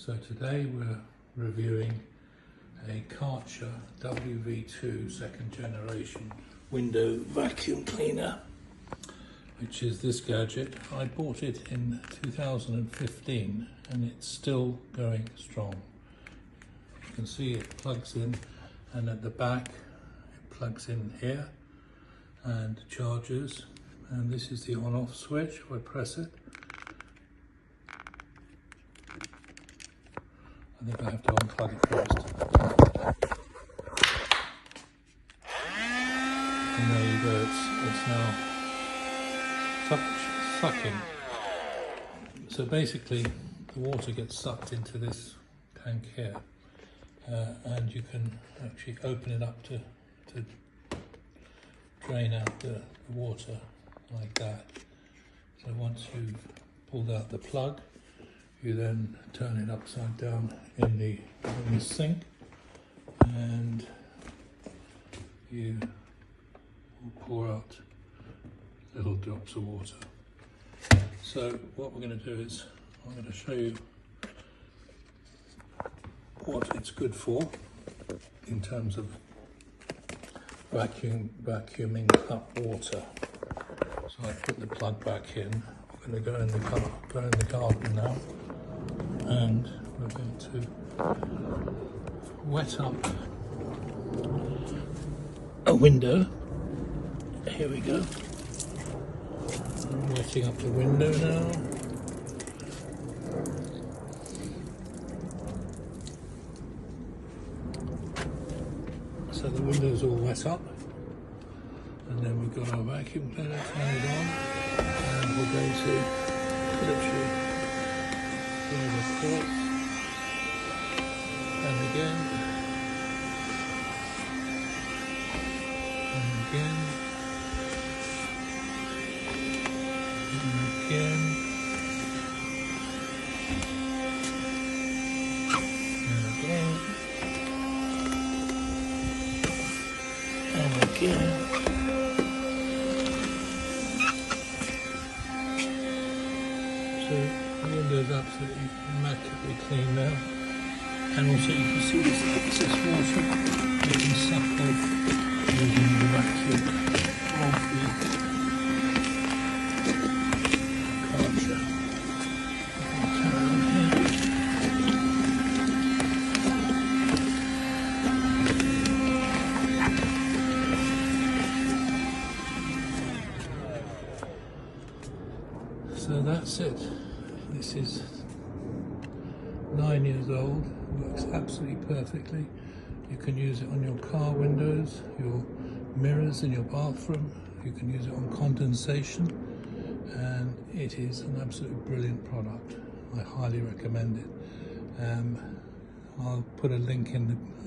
So today we're reviewing a Karcher WV2 second generation window vacuum cleaner, which is this gadget. I bought it in 2015 and it's still going strong. You can see it plugs in, and at the back it plugs in here and charges, and this is the on-off switch. If I press it, I think I have to unplug it first. And there you go, it's now sucking. So basically the water gets sucked into this tank here, and you can actually open it up to drain out the water like that. So once you've pulled out the plug, you then turn it upside down in the sink, and you will pour out little drops of water. So what we're going to do is I'm going to show you what it's good for in terms of vacuuming up water. So I put the plug back in. I'm going to go in the garden now, and we're going to wet up a window. Here we go. I'm wetting up the window now. So the window's all wet up, and then we've got our vacuum cleaner, turn it on, and we're going to literally fill the port, and again, and again, and again, and again, and again. So the window is absolutely immaculately clean now, and also you can see this excess water you can suck off using the vacuum of the Karcher. Carry on here. So that's it. This is 9 years old, works absolutely perfectly. You can use it on your car windows, your mirrors in your bathroom. You can use it on condensation, and it is an absolutely brilliant product. I highly recommend it. I'll put a link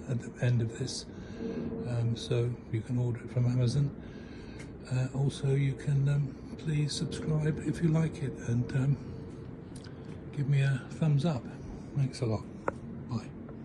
at the end of this, so you can order it from Amazon. Also, you can please subscribe if you like it, and give me a thumbs up. Thanks a lot.